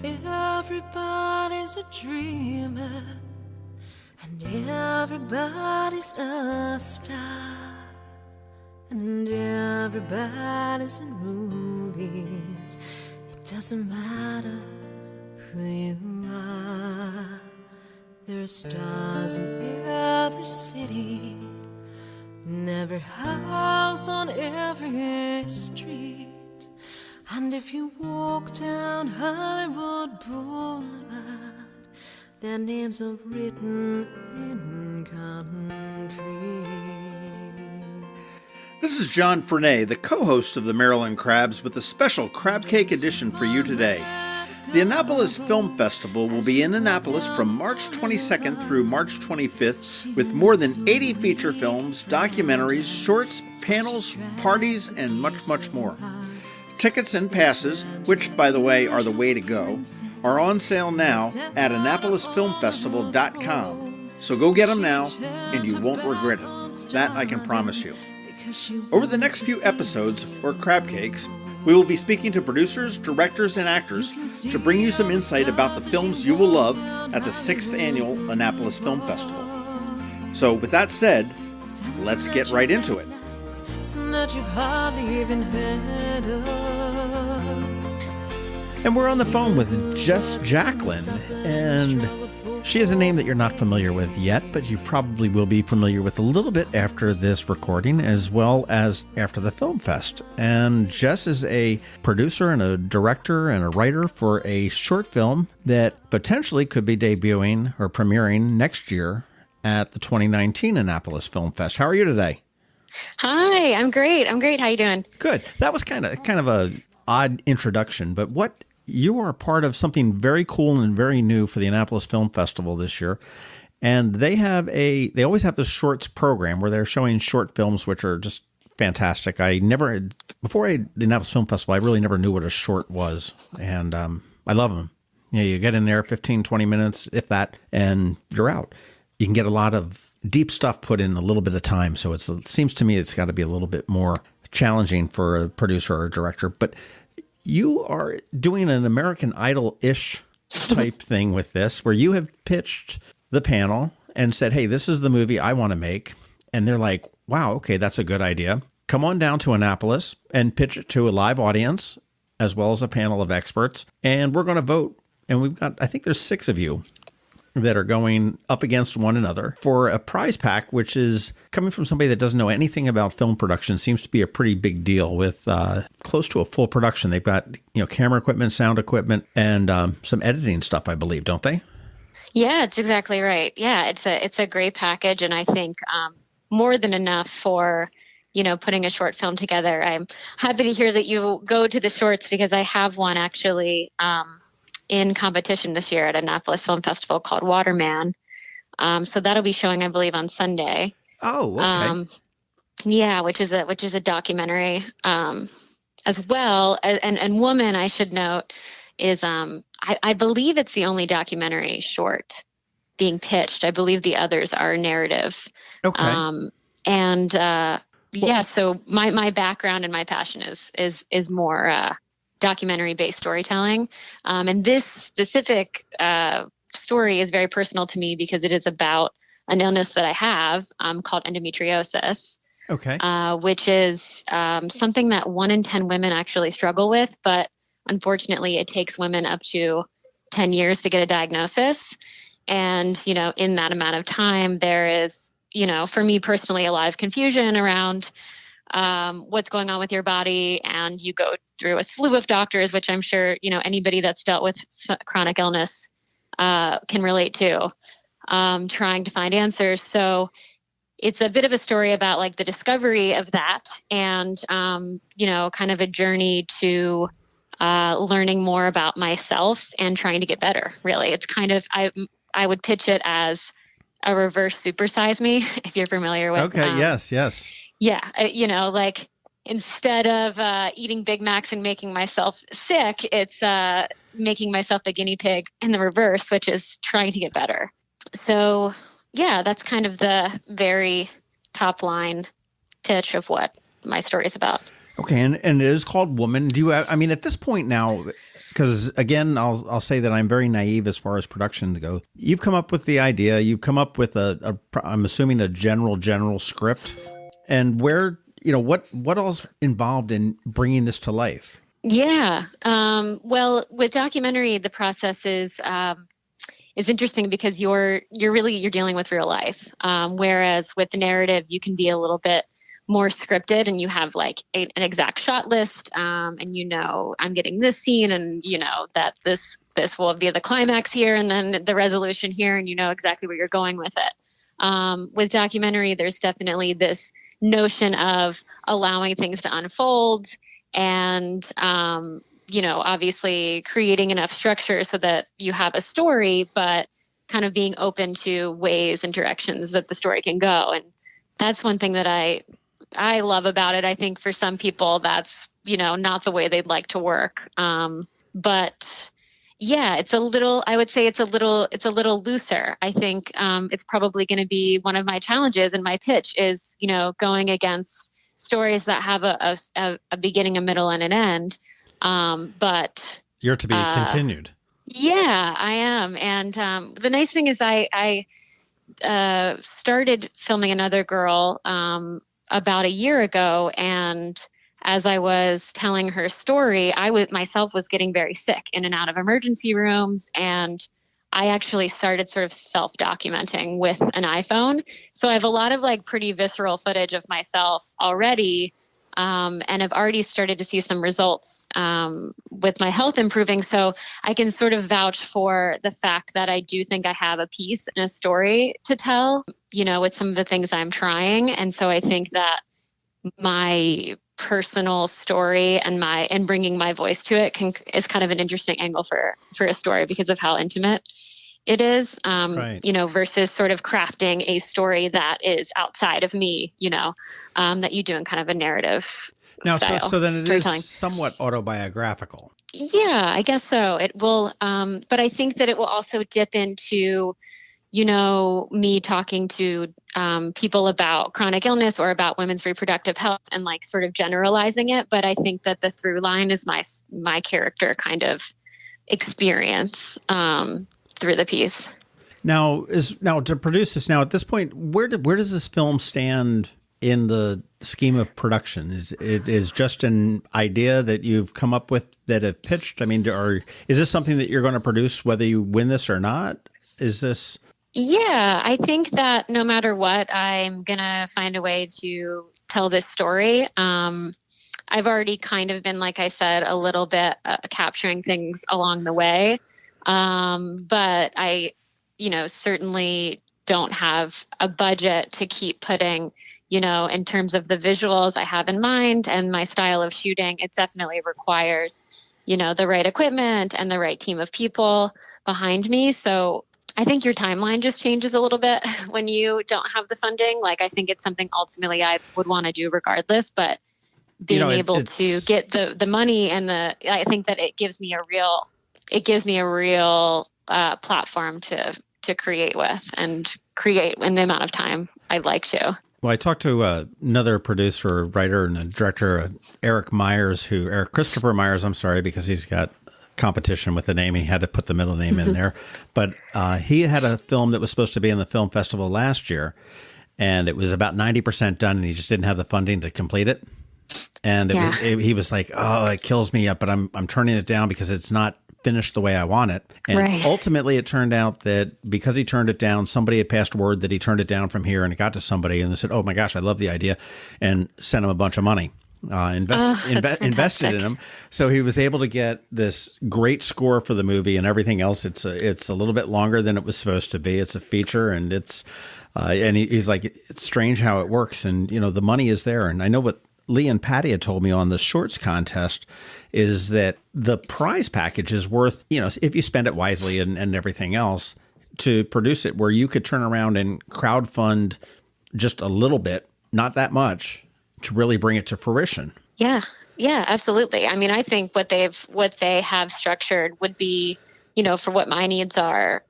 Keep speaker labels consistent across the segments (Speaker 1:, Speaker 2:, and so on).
Speaker 1: Everybody's a dreamer, and everybody's a star, and everybody's in movies. It doesn't matter who you are. There are stars in every city, in every house, on every street. And if you walk down Hollywood Boulevard, their names are written in concrete.
Speaker 2: This is John Fernay, the co-host of the Maryland Crabs, with a special Crabcake edition for you today. The Annapolis Film Festival will be in Annapolis from March 22nd through March 25th with more than 80 feature films, documentaries, shorts, panels, parties, and much, much more. Tickets and passes, which, by the way, are the way to go, are on sale now at AnnapolisFilmFestival.com. So go get them now, and you won't regret it. That I can promise you. Over the next few episodes, or Crabcakes, we will be speaking to producers, directors, and actors to bring you some insight about the films you will love at the 6th Annual Annapolis Film Festival. So with that said, let's get right into it.
Speaker 1: That you've hardly even heard of.
Speaker 2: And we're on the phone with Jess Jacklin, and she is a name that you're not familiar with yet, but you probably will be familiar with a little bit after this recording, as well as after the Film Fest. And Jess is a producer and a director and a writer for a short film that potentially could be debuting or premiering next year at the 2019 Annapolis Film Fest. How are you today?
Speaker 3: Hi, I'm great. How you doing?
Speaker 2: Good. That was kind of a odd introduction, but you are a part of something very cool and very new for the Annapolis Film Festival this year. And they always have this shorts program where they're showing short films, which are just fantastic. Before the Annapolis Film Festival, I really never knew what a short was. And I love them. You get in there 15, 20 minutes, if that, and you're out. You can get a lot of deep stuff put in a little bit of time. So it seems to me it's got to be a little bit more challenging for a producer or a director. But you are doing an American Idol-ish type thing with this, where you have pitched the panel and said, hey, this is the movie I want to make. And they're like, wow, okay, that's a good idea. Come on down to Annapolis and pitch it to a live audience, as well as a panel of experts. And we're going to vote. And I think there's 6 of you that are going up against one another for a prize pack, which is coming from somebody that doesn't know anything about film production. Seems to be a pretty big deal with close to a full production. They've got camera equipment, sound equipment, and some editing stuff, I believe, don't they?
Speaker 3: Yeah, it's exactly right. Yeah, it's a great package, and I think more than enough for putting a short film together. I'm happy to hear that you go to the shorts, because I have one actually in competition this year at Annapolis Film Festival called Waterman. So that'll be showing, I believe, on Sunday.
Speaker 2: Oh, okay.
Speaker 3: Yeah, which is a documentary, as well. And Woman, I should note, is I believe it's the only documentary short being pitched. I believe the others are narrative.
Speaker 2: Okay.
Speaker 3: Yeah, so my background and my passion is more documentary-based storytelling. And this specific story is very personal to me, because it is about an illness that I have called endometriosis.
Speaker 2: Okay.
Speaker 3: Which is something that 1 in 10 women actually struggle with, but unfortunately it takes women up to 10 years to get a diagnosis. And, in that amount of time, there is, for me personally, a lot of confusion around what's going on with your body, and you go through a slew of doctors, which I'm sure anybody that's dealt with chronic illness can relate to, trying to find answers. So it's a bit of a story about like the discovery of that, and kind of a journey to learning more about myself and trying to get better. Really, it's kind of I would pitch it as a reverse Supersize Me, if you're familiar with.
Speaker 2: Okay. Yes.
Speaker 3: Yeah. Like instead of eating Big Macs and making myself sick, it's making myself the guinea pig in the reverse, which is trying to get better. So yeah, that's kind of the very top line pitch of what my story is about.
Speaker 2: Okay, and it is called Woman. Do you have, I mean, at this point now, because again, I'll say that I'm very naive as far as productions go. You've come up with the idea. You've come up with I'm assuming a general script. And where, what all's involved in bringing this to life?
Speaker 3: Yeah. Well, with documentary, the process is interesting because you're dealing with real life. Whereas with the narrative, you can be a little bit more scripted and you have like an exact shot list. And I'm getting this scene and that this will be the climax here and then the resolution here and exactly where you're going with it. With documentary, there's definitely this notion of allowing things to unfold and, obviously creating enough structure so that you have a story, but kind of being open to ways and directions that the story can go. And that's one thing that I love about it. I think for some people that's, not the way they'd like to work. But yeah, I would say it's a little looser. I think, it's probably going to be one of my challenges in my pitch is, going against stories that have a beginning, a middle, and an end. But
Speaker 2: you're to be continued.
Speaker 3: Yeah, I am. And, the nice thing is I started filming Another Girl, about a year ago. And as I was telling her story, myself was getting very sick in and out of emergency rooms. And I actually started sort of self-documenting with an iPhone. So I have a lot of like pretty visceral footage of myself already. And I've already started to see some results with my health improving. So I can sort of vouch for the fact that I do think I have a piece and a story to tell, with some of the things I'm trying. And so I think that my personal story and bringing my voice to it is kind of an interesting angle for a story because of how intimate it is,
Speaker 2: right.
Speaker 3: Versus sort of crafting a story that is outside of me, that you do in kind of a narrative style.
Speaker 2: So then it is somewhat autobiographical.
Speaker 3: Yeah, I guess so. It will, but I think that it will also dip into, me talking to people about chronic illness or about women's reproductive health and like sort of generalizing it. But I think that the through line is my character kind of experience through the piece.
Speaker 2: Now to produce this now at this point, where does this film stand in the scheme of production? Is it is just an idea that you've come up with that have pitched? I mean, is this something that you're going to produce whether you win this or not? Is this?
Speaker 3: Yeah, I think that no matter what, I'm going to find a way to tell this story. I've already kind of been, like I said, a little bit capturing things along the way. But I, certainly don't have a budget to keep putting, in terms of the visuals I have in mind and my style of shooting, it definitely requires, the right equipment and the right team of people behind me. So I think your timeline just changes a little bit when you don't have the funding. Like, I think it's something ultimately I would want to do regardless, but being able to get the money and I think that it gives me a real platform to create with and create in the amount of time I'd like to.
Speaker 2: Well, I talked to another producer, writer, and director, Eric Christopher Myers, I'm sorry, because he's got competition with the name. He had to put the middle name in there. But he had a film that was supposed to be in the film festival last year, and it was about 90% done, and he just didn't have the funding to complete it. And he was like, "Oh, it kills me up, but I'm turning it down because it's not finished the way I want it." And ultimately, it turned out that because he turned it down, somebody had passed word that he turned it down from here, and it got to somebody, and they said, "Oh my gosh, I love the idea," and sent him a bunch of money. Invested in him, so he was able to get this great score for the movie and everything else. It's a little bit longer than it was supposed to be. It's a feature, and he's like, it's strange how it works, and the money is there. And I know what Lee and Patty had told me on the shorts contest is that the prize package is worth, if you spend it wisely and everything else, to produce it, where you could turn around and crowdfund just a little bit, not that much, to really bring it to fruition. Yeah, absolutely. I mean, I think what they have structured would be, for what my needs are,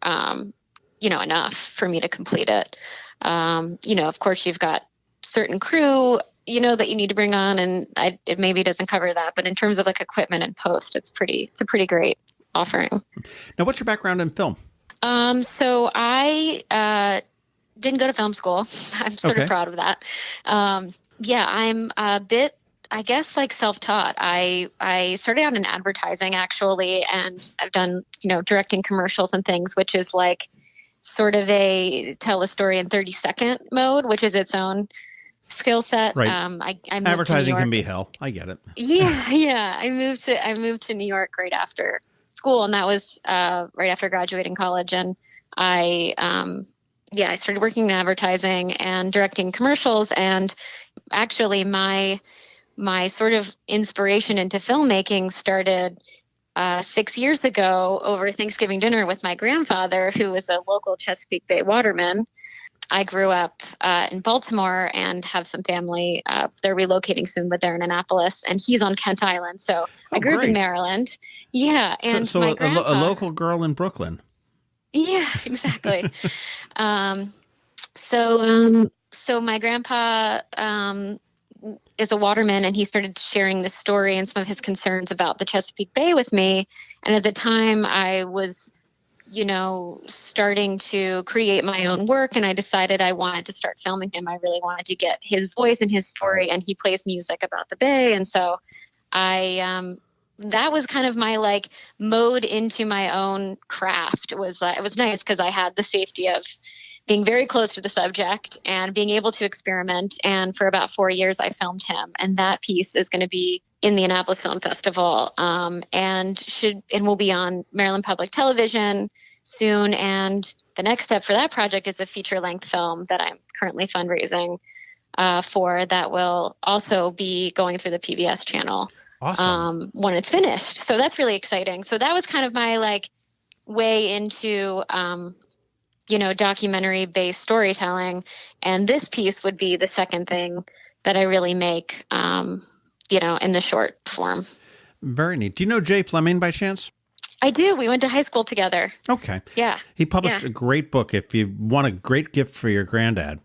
Speaker 2: enough for me to complete it. Of course, you've got certain crew
Speaker 3: that you need to bring on, and it maybe doesn't cover that. But in terms of like equipment and post, it's a pretty great offering.
Speaker 2: Now, what's your background in film?
Speaker 3: So I didn't go to film school. I'm sort of proud of that. I'm a bit, I guess, like self-taught. I started out in advertising actually, and I've done, directing commercials and things, which is like sort of a tell a story in 30-second mode, which is its own skill set.
Speaker 2: Right.
Speaker 3: I moved
Speaker 2: Advertising
Speaker 3: to New York.
Speaker 2: can be hell. I get it.
Speaker 3: Yeah. I moved to New York right after school, and that was right after graduating college. And I started working in advertising and directing commercials. And actually, my sort of inspiration into filmmaking started 6 years ago over Thanksgiving dinner with my grandfather, who was a local Chesapeake Bay waterman. I grew up in Baltimore and have some family. They're relocating soon, but they're in Annapolis, and he's on Kent Island. So I grew up in Maryland. Yeah. And
Speaker 2: so
Speaker 3: my
Speaker 2: a local girl in Brooklyn.
Speaker 3: Yeah, exactly. So my grandpa is a waterman, and he started sharing this story and some of his concerns about the Chesapeake Bay with me. And at the time I was, starting to create my own work, and I decided I wanted to start filming him. I really wanted to get his voice and his story, and he plays music about the Bay. And so that was kind of my like mode into my own craft. It was nice because I had the safety of being very close to the subject and being able to experiment. And for about 4 years, I filmed him. And that piece is going to be in the Annapolis Film Festival and will be on Maryland Public Television soon. And the next step for that project is a feature-length film that I'm currently fundraising for that will also be going through the PBS channel.
Speaker 2: Awesome.
Speaker 3: When it's finished. So that's really exciting. So that was kind of my like way into documentary-based storytelling. And this piece would be the second thing that I really make, in the short form.
Speaker 2: Very neat. Do you know Jay Fleming by chance?
Speaker 3: I do. We went to high school together.
Speaker 2: Okay.
Speaker 3: Yeah.
Speaker 2: He published a great book. If you want a great gift for your granddad,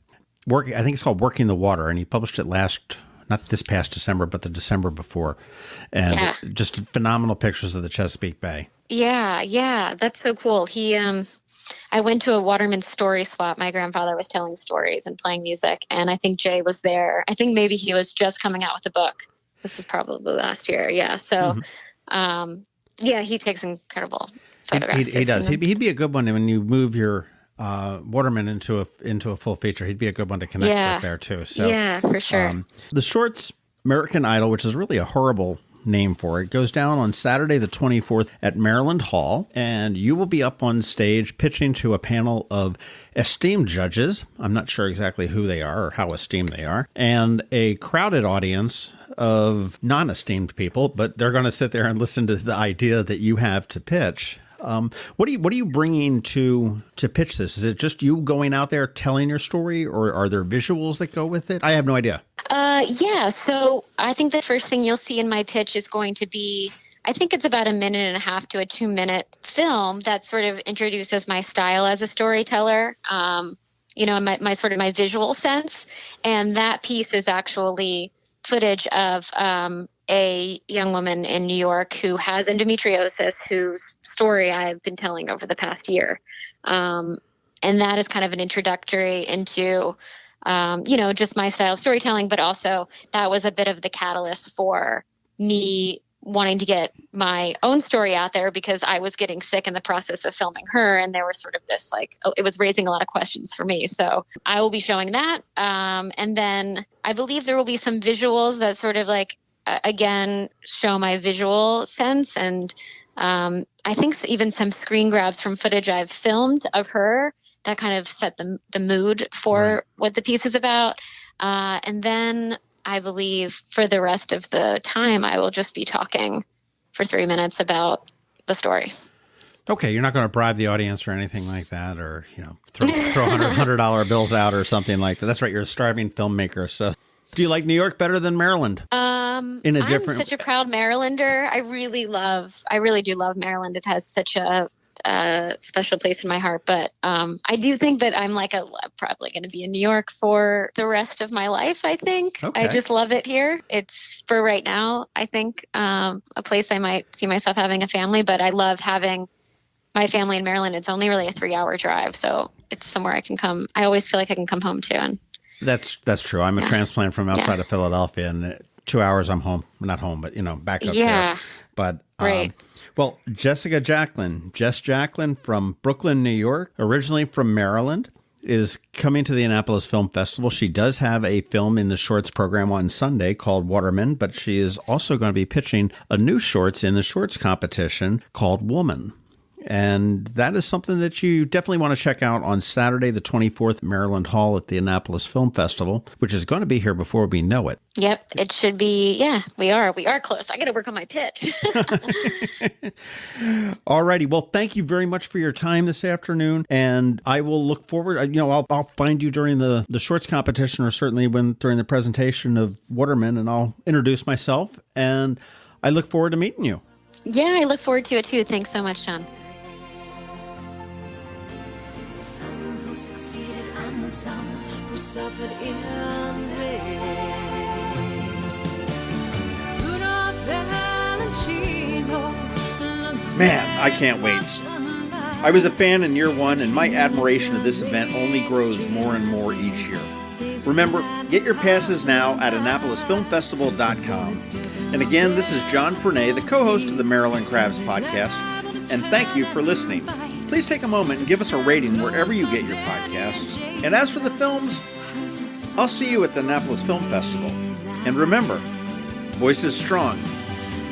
Speaker 2: I think it's called Working the Water. And he published it not this past December, but the December before. And just phenomenal pictures of the Chesapeake Bay.
Speaker 3: Yeah. That's so cool. I went to a waterman story swap. My grandfather was telling stories and playing music, and I think Jay was there. I think maybe he was just coming out with a book. This is probably last year. Yeah. So, he takes incredible photographs.
Speaker 2: He does. He'd be a good one when you move your waterman into a full feature. He'd be a good one to connect with there too. So
Speaker 3: yeah, for sure.
Speaker 2: The shorts American Idol, which is really a horrible name for it, goes down on Saturday the 24th at Maryland Hall, and you will be up on stage pitching to a panel of esteemed judges. I'm not sure exactly who they are or how esteemed they are, and a crowded audience of non-esteemed people, but they're going to sit there and listen to the idea that you have to pitch. What are you bringing to pitch this? Is it just you going out there telling your story, or are there visuals that go with it? I have no idea.
Speaker 3: So I think the first thing you'll see in my pitch is going to be, I think it's about 1.5 minutes to a 2-minute film that sort of introduces my style as a storyteller, and my sort of my visual sense. And that piece is actually footage of a young woman in New York who has endometriosis, whose story I've been telling over the past year. And that is kind of an introductory into just my style of storytelling, but also that was a bit of the catalyst for me wanting to get my own story out there, because I was getting sick in the process of filming her, and there was sort of this it was raising a lot of questions for me. So I will be showing that. And then I believe there will be some visuals that sort of again, show my visual sense. And I think even some screen grabs from footage I've filmed of her that kind of set the mood for what the piece is about. And then I believe for the rest of the time, I will just be talking for 3 minutes about the story.
Speaker 2: Okay, you're not going to bribe the audience or anything like that, or throw $100 bills out or something like that. That's right, you're a starving filmmaker. So, do you like New York better than Maryland? I'm such a proud Marylander. I really do love Maryland. It has such a
Speaker 3: a special place in my heart. But I do think that I'm probably going to be in New York for the rest of my life, I think.
Speaker 2: Okay.
Speaker 3: I just love it here. It's, for right now, I think, a place I might see myself having a family, but I love having my family in Maryland. It's only really a 3-hour drive, so it's somewhere I can come. I always feel like I can come home to. And
Speaker 2: that's true. I'm a transplant from outside of Philadelphia, and 2 hours I'm home. Not home, but back up there. But
Speaker 3: great.
Speaker 2: Well, Jessica Jacklin, Jess Jacklin from Brooklyn, New York, originally from Maryland, is coming to the Annapolis Film Festival. She does have a film in the shorts program on Sunday called Waterman, but she is also going to be pitching a new shorts in the shorts competition called Woman. And that is something that you definitely want to check out on Saturday, the 24th, Maryland Hall at the Annapolis Film Festival, which is going to be here before we know it.
Speaker 3: Yep, it should be. Yeah, we are close. I got to work on my pitch.
Speaker 2: All righty. Well, thank you very much for your time this afternoon. And I will look forward. I'll find you during the shorts competition, or certainly during the presentation of Waterman, and I'll introduce myself. And I look forward to meeting you.
Speaker 3: Yeah, I look forward to it too. Thanks so much, John.
Speaker 1: Some who suffered in vain.
Speaker 2: Man, I can't wait. I was a fan in year one, and my admiration of this event only grows more and more each year. Remember, get your passes now at AnnapolisFilmFestival.com. And again, this is John Fernay, the co-host of the Maryland Crabs podcast, and thank you for listening. Please take a moment and give us a rating wherever you get your podcasts. And as for the films, I'll see you at the Annapolis Film Festival. And remember, voice is strong,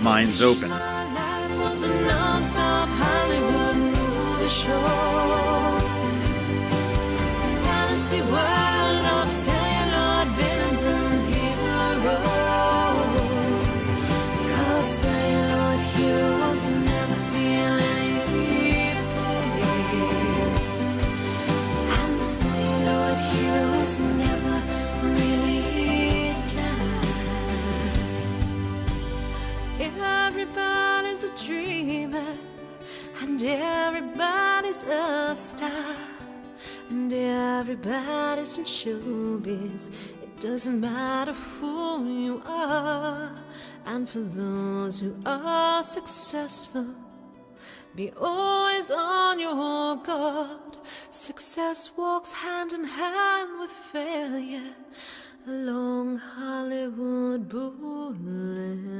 Speaker 2: minds open.
Speaker 1: Was a non-stop Hollywood movie show. Fantasy world of celluloid villains and heroes. 'Cause celluloid heroes never feel any pain, and celluloid heroes never really die. Everybody's a dreamer, and everybody's a star, and everybody's in showbiz. It doesn't matter who you are. And for those who are successful, be always on your guard. Success walks hand in hand with failure along Hollywood Boulevard.